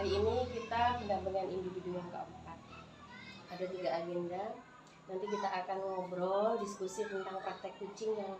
hari ini kita pendampingan individu yang keempat. Ada 3 agenda. Nanti kita akan ngobrol, diskusi tentang praktek kucing yang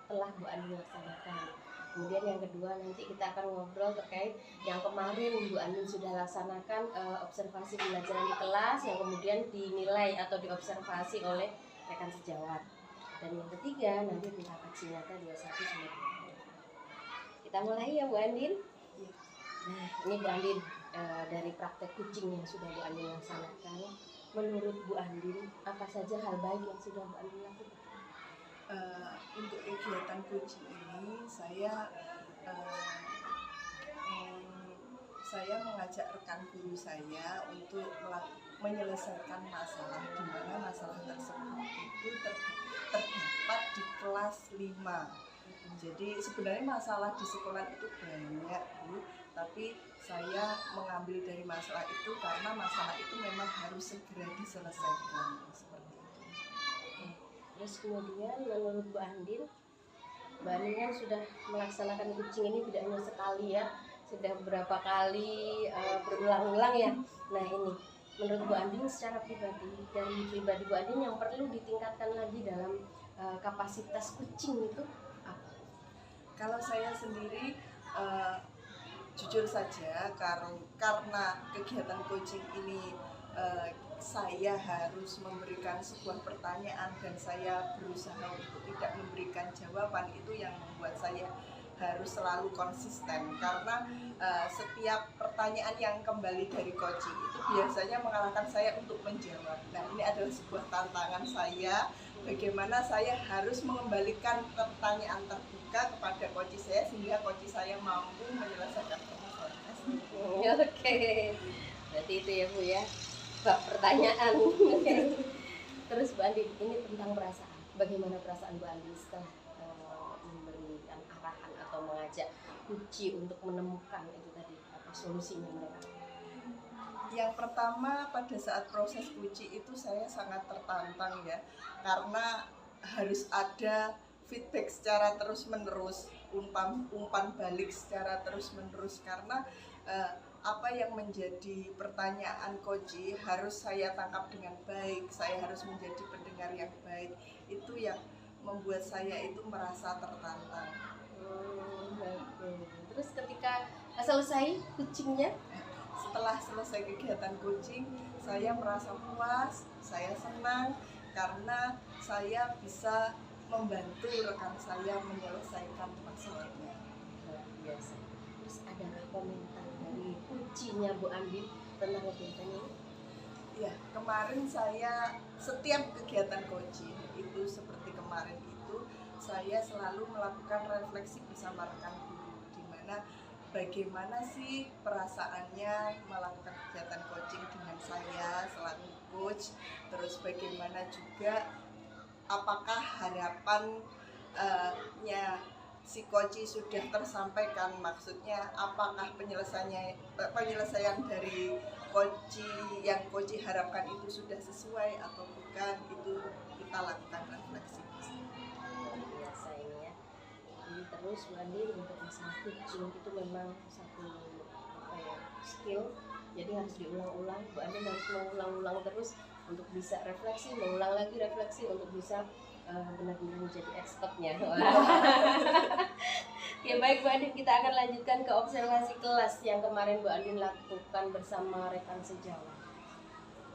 telah Bu Andi laksanakan. Kemudian yang kedua nanti kita akan ngobrol terkait yang kemarin Bu Andi sudah laksanakan observasi pembelajaran di kelas yang kemudian dinilai atau diobservasi oleh rekan sejawat. Dan yang ketiga nanti tentang aksi nyata 21/9. Kita mulai ya Bu Andin. Nah, ini Bu Andin, dari praktek kucing yang sudah Bu Andin laksanakan, menurut Bu Andin apa saja hal baik yang sudah Bu Andin lakukan? Untuk kegiatan kucing ini saya mengajak rekan guru saya untuk menyelesaikan masalah, di mana masalah tersebut itu terdapat di kelas 5. Jadi sebenarnya masalah di sekolah itu banyak, Bu, tapi saya mengambil dari masalah itu karena masalah itu memang harus segera diselesaikan, seperti itu. Terus kemudian menurut Bu Andin kan sudah melaksanakan kucing ini tidak hanya sekali ya, sudah beberapa kali berulang-ulang ya. Nah ini menurut Bu Andin secara pribadi, dari pribadi Bu Andin yang perlu ditingkatkan lagi dalam kapasitas kucing itu apa? Kalau saya sendiri jujur saja karena kegiatan coaching ini saya harus memberikan sebuah pertanyaan dan saya berusaha untuk tidak memberikan jawaban, itu yang membuat saya harus selalu konsisten karena setiap pertanyaan yang kembali dari coaching itu biasanya mengalahkan saya untuk menjawab. Nah, ini adalah sebuah tantangan saya, bagaimana saya harus mengembalikan pertanyaan terbuka kepada coach saya sehingga coach saya mampu menyelesaikan permasalahan. Oke, berarti itu ya Bu ya, bab pertanyaan. Terus Bu Andi, ini tentang perasaan. Bagaimana perasaan Bu Andi setelah memberikan arahan atau mengajak Kuci untuk menemukan itu tadi apa solusinya mereka? Yang pertama, pada saat proses Kuci itu saya sangat tertantang ya, karena harus ada feedback secara terus-menerus, umpan balik secara terus-menerus, karena apa yang menjadi pertanyaan Koji harus saya tangkap dengan baik, saya harus menjadi pendengar yang baik. Itu yang membuat saya itu merasa tertantang. Terus ketika selesai kucingnya? Setelah selesai kegiatan coaching, saya merasa puas, saya senang karena saya bisa membantu rekan saya menyelesaikan masalahnya. Luar biasa. Terus adakah komentar dari kucinya Bu Andi tentang kegiatan ini? Ya, kemarin saya setiap kegiatan coaching itu seperti kemarin itu saya selalu melakukan refleksi bersama rekan guru, di mana bagaimana sih perasaannya melakukan kegiatan coaching dengan saya selaku coach, terus bagaimana juga apakah harapannya si coach sudah tersampaikan, maksudnya apakah penyelesaian dari coach yang coach harapkan itu sudah sesuai atau bukan, itu kita lakukan refleksi. Biasa ini ya. Jadi terus Bu Andi untuk masalah kucing itu memang satu skill, jadi harus diulang-ulang. Bu Andi harus mengulang-ulang terus untuk bisa refleksi, mengulang lagi refleksi untuk bisa benar-benar menjadi expertnya. Ya baik Bu Andin, kita akan lanjutkan ke observasi kelas yang kemarin Bu Andin lakukan bersama rekan sejawat.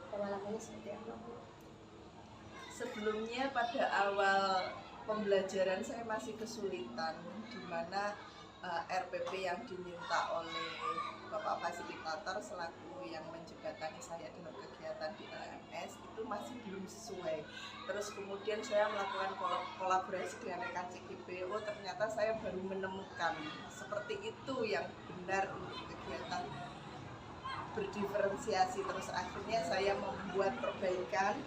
Pengalamannya seperti apa Bu? Sebelumnya pada awal pembelajaran saya masih kesulitan, di mana RPP yang diminta oleh Bapak Fasilitator selaku yang menjembatani saya dalam kegiatan di LMS itu masih belum sesuai. Terus kemudian saya melakukan kolaborasi dengan rekan CGP, ternyata saya baru menemukan seperti itu yang benar untuk kegiatan berdiferensiasi. Terus akhirnya saya membuat perbaikan,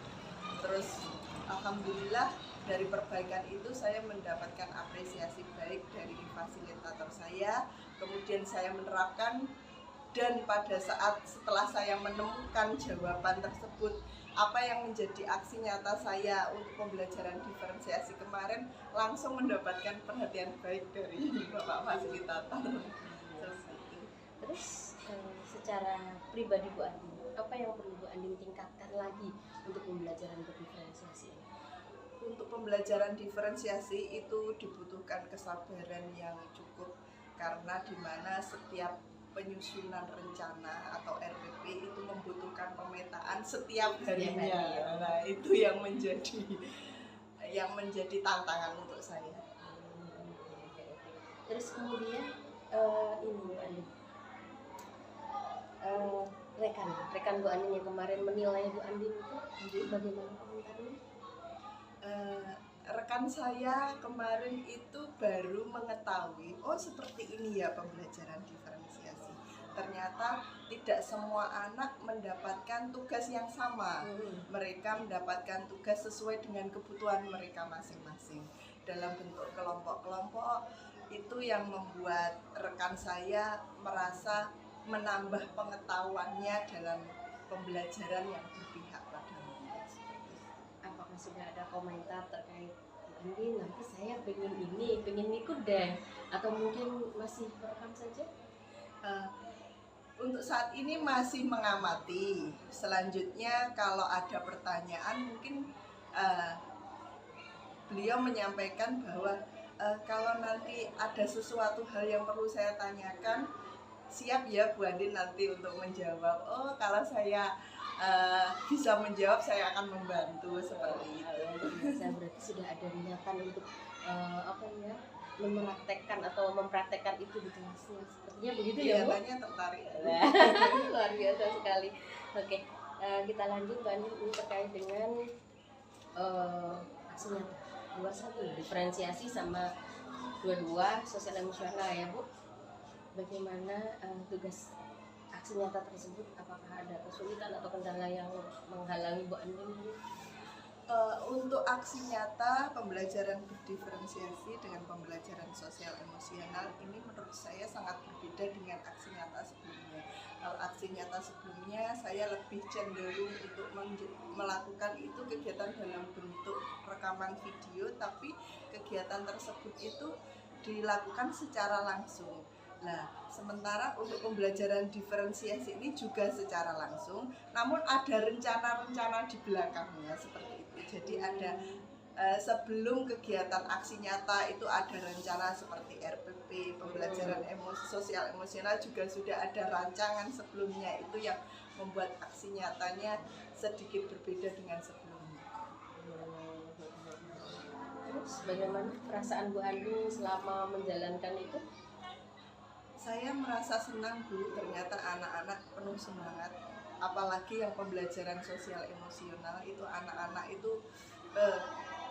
terus alhamdulillah dari perbaikan itu saya mendapatkan apresiasi baik dari fasilitator saya. Kemudian saya menerapkan, dan pada saat setelah saya menemukan jawaban tersebut, apa yang menjadi aksi nyata saya untuk pembelajaran diferensiasi kemarin, langsung mendapatkan perhatian baik dari Bapak Fasilitator. Terus secara pribadi Bu Andin, apa yang perlu Bu Andin tingkatkan lagi untuk pembelajaran berdiferensiasi ini? Untuk pembelajaran diferensiasi itu dibutuhkan kesabaran yang cukup, karena dimana setiap penyusunan rencana atau RPP itu membutuhkan pemetaan setiap harinya. Nah, itu yang menjadi tantangan untuk saya. Terus kemudian ini Bu Andin, rekan Bu Andin yang kemarin menilai Bu Andin itu bagaimana komentarnya? Rekan saya kemarin itu baru mengetahui, oh seperti ini ya pembelajaran diferensiasi. Ternyata tidak semua anak mendapatkan tugas yang sama. Mereka mendapatkan tugas sesuai dengan kebutuhan mereka masing-masing dalam bentuk kelompok-kelompok. Itu yang membuat rekan saya merasa menambah pengetahuannya dalam pembelajaran yang berpihak pada mereka. Apakah sudah ada komentar terkait Bu Andin, nanti saya pengen ikut deh, atau mungkin masih merekam saja? Untuk saat ini masih mengamati. Selanjutnya kalau ada pertanyaan mungkin beliau menyampaikan bahwa kalau nanti ada sesuatu hal yang perlu saya tanyakan, siap ya Bu Andin nanti untuk menjawab. Oh kalau saya bisa menjawab, saya akan membantu seperti itu. Saya berarti sudah ada niatan untuk mempraktekkan itu di kelasnya. Sepertinya begitu ya Bu? Kelihatannya tertarik. Luar biasa sekali. Oke, kita lanjut Bu Andin, ini terkait dengan aksi nyata. Dua satu diferensiasi sama dua sosial emosional ya Bu. Bagaimana tugas aksi nyata tersebut? Apakah ada kesulitan atau kendala yang menghalangi Bu Andin? Untuk aksi nyata pembelajaran berdiferensiasi dengan pembelajaran sosial emosional ini menurut saya sangat berbeda dengan aksi nyata sebelumnya. Kalau aksi nyata sebelumnya saya lebih cenderung untuk melakukan itu kegiatan dalam bentuk rekaman video, tapi kegiatan tersebut itu dilakukan secara langsung. Nah, sementara untuk pembelajaran diferensiasi ini juga secara langsung, namun ada rencana-rencana di belakangnya seperti itu. Jadi ada sebelum kegiatan aksi nyata itu ada rencana seperti RPP, pembelajaran sosial emosional juga sudah ada rancangan sebelumnya, itu yang membuat aksi nyatanya sedikit berbeda dengan sebelumnya. Terus bagaimana perasaan Bu Andin selama menjalankan itu? Saya merasa senang Bu, ternyata anak-anak penuh semangat. Apalagi yang pembelajaran sosial emosional itu anak-anak itu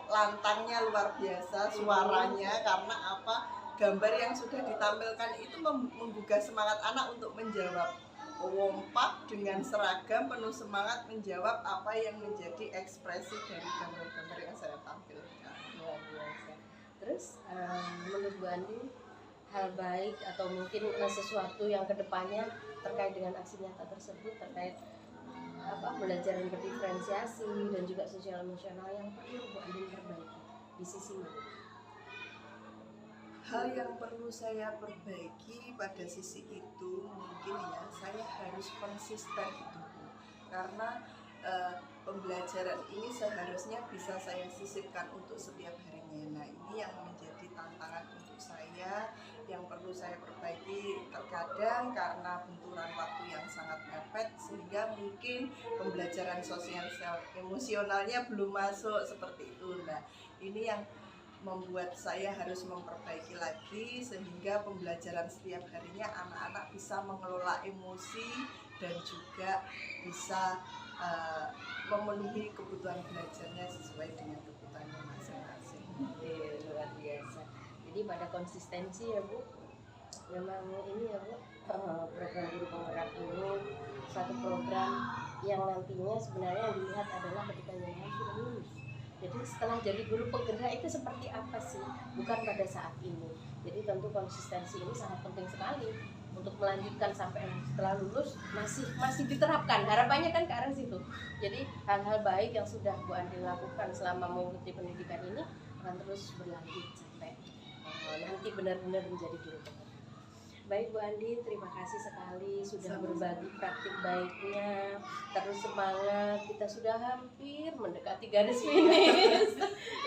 lantangnya luar biasa suaranya, karena apa? Gambar yang sudah ditampilkan itu menggugah semangat anak untuk menjawab. Kompak dengan seragam, penuh semangat menjawab apa yang menjadi ekspresi dari gambar-gambar yang saya tampilkan. Luar biasa. Terus menurut Bu Andin, hal baik atau mungkin sesuatu yang kedepannya terkait dengan aksi nyata tersebut, terkait pembelajaran berdiferensiasi dan juga sosial emosional yang perlu Bu Andin perbaiki di sisi mana? Hal yang perlu saya perbaiki pada sisi itu mungkin ya, saya harus konsisten itu Bu. Karena pembelajaran ini seharusnya bisa saya sisipkan untuk setiap harinya. Nah, ini yang menjadi tantangan untuk saya, yang perlu saya perbaiki. Terkadang karena benturan waktu yang sangat mepet, sehingga mungkin pembelajaran sosial emosionalnya belum masuk seperti itu. Nah, ini yang membuat saya harus memperbaiki lagi, sehingga pembelajaran setiap harinya anak-anak bisa mengelola emosi dan juga bisa memenuhi kebutuhan belajarnya sesuai dengan kebutuhannya masing-masing. Luar biasa. Jadi pada konsistensi ya Bu, memang ini ya Bu, program guru penggerak ini suatu program yang nantinya sebenarnya yang dilihat adalah ketika Yayan sudah lulus. Jadi setelah jadi guru penggerak itu seperti apa sih, bukan pada saat ini. Jadi tentu konsistensi ini sangat penting sekali untuk melanjutkan sampai setelah lulus masih diterapkan. Harapannya kan ke arah situ. Jadi hal-hal baik yang sudah Bu Andin lakukan selama mengikuti pendidikan ini akan terus berlanjut sampai nanti benar-benar menjadi guru penggerak. Baik Bu Andi, terima kasih sekali sudah Sama-sama. berbagi praktik baiknya. Terus semangat, kita sudah hampir mendekati garis finish.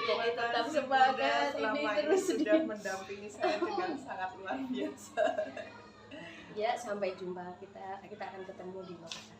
Jadi tetap kasih, semangat, Bunda, ini selama terus sudah mendampingi saya dengan sangat luar biasa. Ya, sampai jumpa, kita akan ketemu di lokasi.